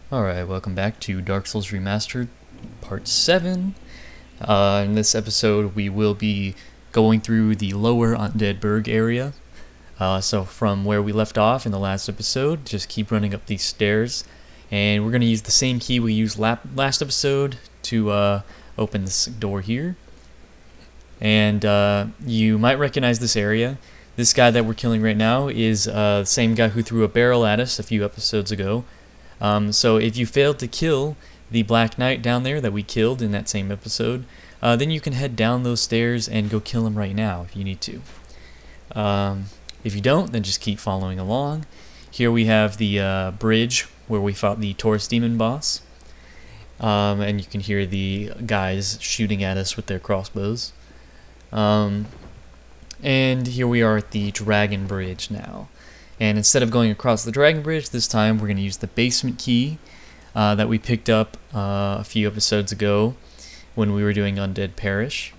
Alright, welcome back to Dark Souls Remastered Part 7. In this episode, we will be going through the lower Undead Burg area. So from where we left off in the last episode, just keep running up these stairs. And we're going to use the same key we used last episode to open this door here. And you might recognize this area. This guy that we're killing right now is the same guy who threw a barrel at us a few episodes ago. So if you failed to kill the Black Knight down there that we killed in that same episode, then you can head down those stairs and go kill him right now if you need to. If you don't, then just keep following along. Here we have the bridge where we fought the Taurus Demon boss. And you can hear the guys shooting at us with their crossbows. And here we are at the Dragon Bridge now. And instead of going across the Dragon Bridge, this time we're going to use the basement key that we picked up a few episodes ago when we were doing Undead Parish,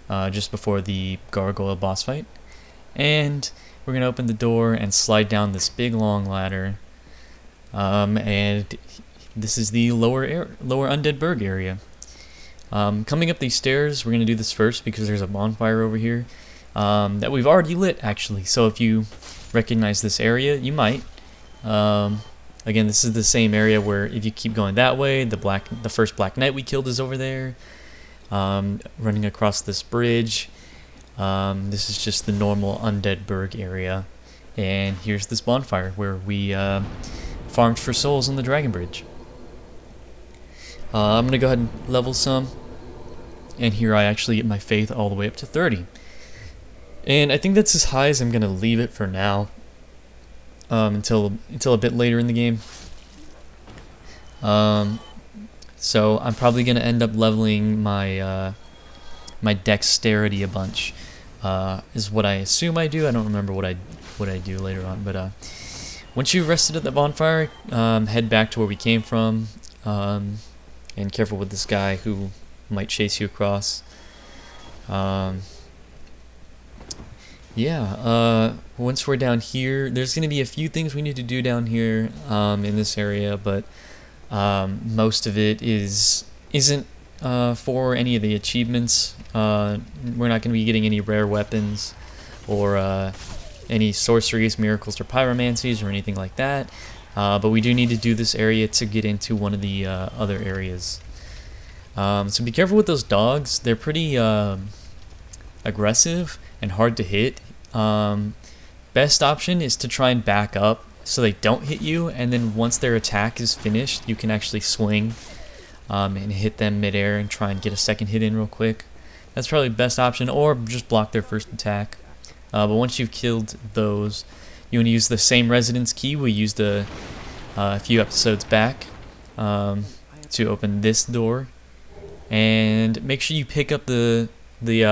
just before the Gargoyle boss fight. And we're going to open the door and slide down this big long ladder. And this is the lower Undead Burg area. Coming up these stairs, we're going to do this first because there's a bonfire over here that we've already lit, actually. So if you recognize this area, you might. Again, this is the same area where if you keep going that way, the first Black Knight we killed is over there. Running across this bridge. This is just the normal Undead Burg area. And here's this bonfire where we farmed for souls on the Dragon Bridge. I'm going to go ahead and level some. And here I actually get my faith all the way up to 30. And I think that's as high as I'm going to leave it for now, until a bit later in the game. So I'm probably going to end up leveling my my dexterity a bunch, is what I assume I do. I don't remember what I do later on. But once you've rested at the bonfire, head back to where we came from, and careful with this guy who might chase you across. Once we're down here, there's going to be a few things we need to do down here in this area, but most of it isn't for any of the achievements. We're not going to be getting any rare weapons or any sorceries, miracles, or pyromancies or anything like that, but we do need to do this area to get into one of the other areas. So be careful with those dogs. They're pretty aggressive and hard to hit. Best option is to try and back up so they don't hit you, and then once their attack is finished, you can actually swing and hit them midair and try and get a second hit in real quick. That's probably the best option, or just block their first attack. But once you've killed those, you want to use the same residence key we used a few episodes back to open this door, and make sure you pick up the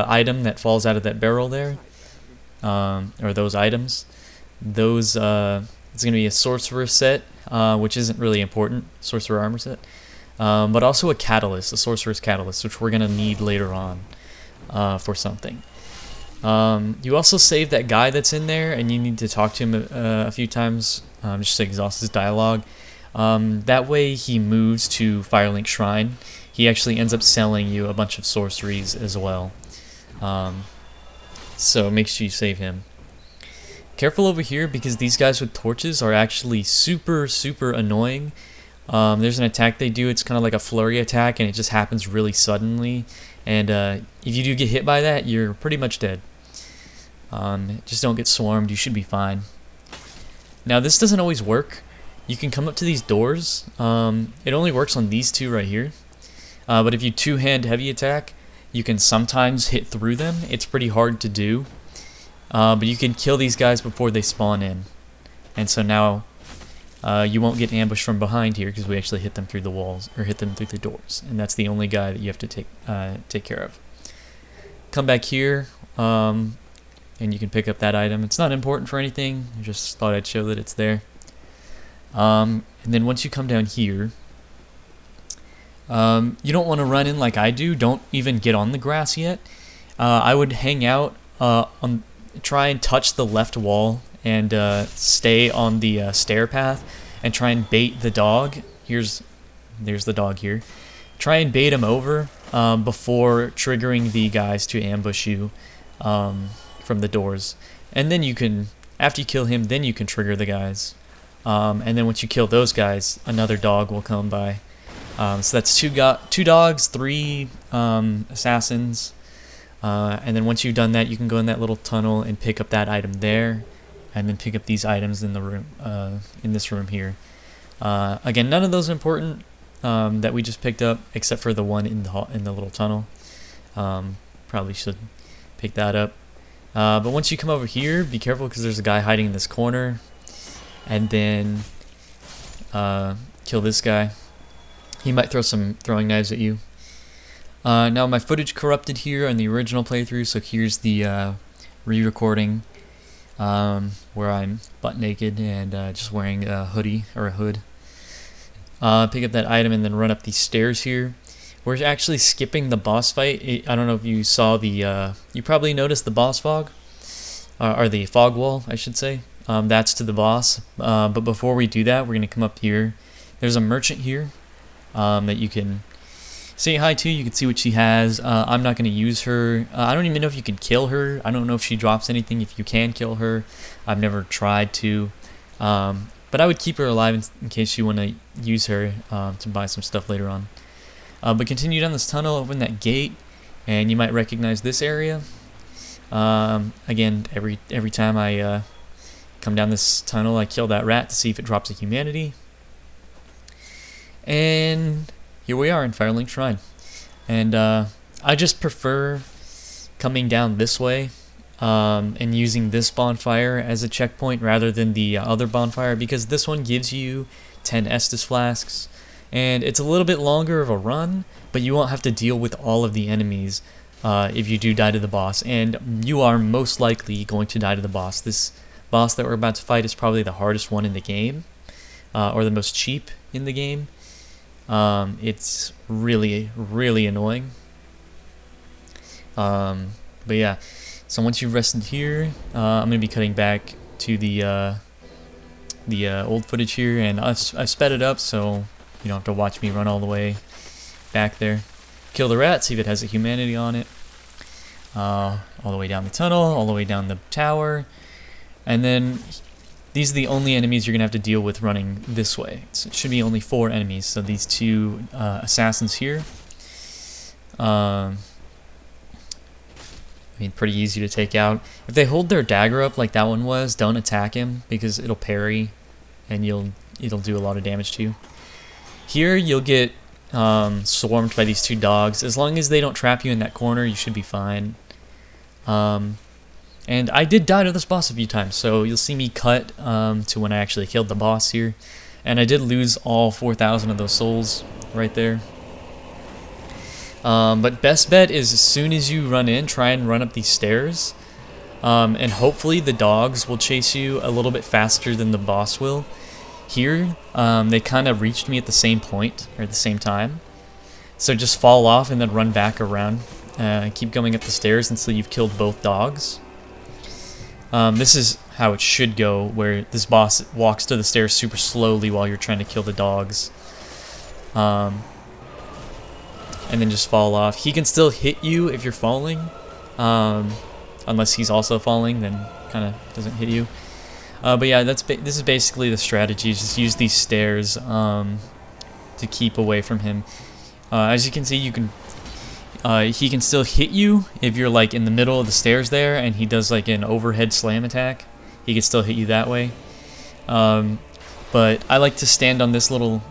item that falls out of that barrel there, or those items. Those it's going to be a sorcerer set, which isn't really important, sorcerer armor set, but also a catalyst, a sorcerer's catalyst, which we're going to need later on for something. You also save that guy that's in there, and you need to talk to him a few times just to exhaust his dialogue. That way he moves to Firelink Shrine. He actually ends up selling you a bunch of sorceries as well. So make sure you save him. Careful over here because these guys with torches are actually super annoying. There's an attack they do, it's kind of like a flurry attack, and it just happens really suddenly. And if you do get hit by that, you're pretty much dead. Just don't get swarmed, you should be fine. Now this doesn't always work. You can come up to these doors. It only works on these two right here. But if you two-hand heavy attack, you can sometimes hit through them. It's pretty hard to do. But you can kill these guys before they spawn in. And so now you won't get ambushed from behind here because we actually hit them through the walls, or hit them through the doors. And that's the only guy that you have to take care of. Come back here, and you can pick up that item. It's not important for anything. I just thought I'd show that it's there. And then once you come down here, you don't want to run in like I do. Don't even get on the grass yet. I would hang out, try and touch the left wall and stay on the stair path and try and bait the dog there's the dog here. Try and bait him over before triggering the guys to ambush you from the doors. And then you can, after you kill him, then you can trigger the guys. And then once you kill those guys, another dog will come by. So that's two dogs, 3 assassins. And then once you've done that, you can go in that little tunnel and pick up that item there. And then pick up these items in the room, in this room here. Again, none of those are important that we just picked up, except for the one in the little tunnel. Probably should pick that up. But once you come over here, be careful because there's a guy hiding in this corner. And then kill this guy. He might throw some throwing knives at you. Now my footage corrupted here on the original playthrough, so here's the re-recording where I'm butt naked and just wearing a hoodie or a hood. Pick up that item and then run up these stairs here. We're actually skipping the boss fight. I don't know if you saw the, you probably noticed the boss fog, or the fog wall, I should say. That's to the boss. But before we do that, we're going to come up here. There's a merchant here that you can say hi to. You can see what she has. I'm not going to use her. I don't even know if you can kill her. I don't know if she drops anything if you can kill her. I've never tried to. But I would keep her alive in case you want to use her to buy some stuff later on. But continue down this tunnel, open that gate, and you might recognize this area. Again, every time I come down this tunnel, I kill that rat to see if it drops a humanity. And here we are in Firelink Shrine. And I just prefer coming down this way and using this bonfire as a checkpoint rather than the other bonfire, because this one gives you 10 Estus flasks. And it's a little bit longer of a run, but you won't have to deal with all of the enemies if you do die to the boss. And you are most likely going to die to the boss. This boss that we're about to fight is probably the hardest one in the game, or the most cheap in the game. It's really, really annoying. But yeah, so once you've rested here, I'm going to be cutting back to the old footage here, and I've sped it up so you don't have to watch me run all the way back there. Kill the rat, see if it has a humanity on it. All the way down the tunnel, all the way down the tower. And then these are the only enemies you're going to have to deal with running this way. So it should be only 4 enemies. So these 2 assassins here. I mean, pretty easy to take out. If they hold their dagger up like that one was, don't attack him because it'll parry and it'll do a lot of damage to you. Here you'll get swarmed by these 2 dogs. As long as they don't trap you in that corner, you should be fine. And I did die to this boss a few times, so you'll see me cut to when I actually killed the boss here. And I did lose all 4,000 of those souls right there. But best bet is as soon as you run in, try and run up these stairs. And hopefully the dogs will chase you a little bit faster than the boss will. Here, they kind of reached me at the same point, or at the same time. So just fall off and then run back around. Keep going up the stairs until you've killed both dogs. This is how it should go, where this boss walks to the stairs super slowly while you're trying to kill the dogs. And then just fall off. He can still hit you if you're falling. Unless he's also falling, then kind of doesn't hit you. But yeah, this is basically the strategy. Just use these stairs to keep away from him. As you can see, he can still hit you if you're like in the middle of the stairs there, and he does like an overhead slam attack. He can still hit you that way. But I like to stand on this little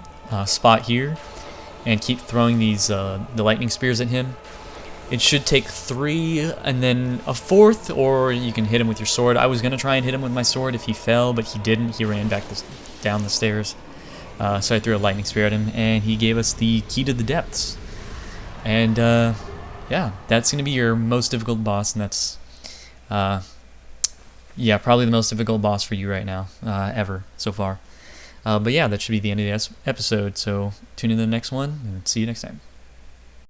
spot here and keep throwing these the lightning spears at him. It should take 3 and then a 4th, or you can hit him with your sword. I was going to try and hit him with my sword if he fell, but he didn't. He ran back down the stairs. So I threw a lightning spear at him, and he gave us the key to the depths. And yeah, that's going to be your most difficult boss, and that's yeah, probably the most difficult boss for you right now, ever, so far. But yeah, that should be the end of the episode, so tune in to the next one, and see you next time.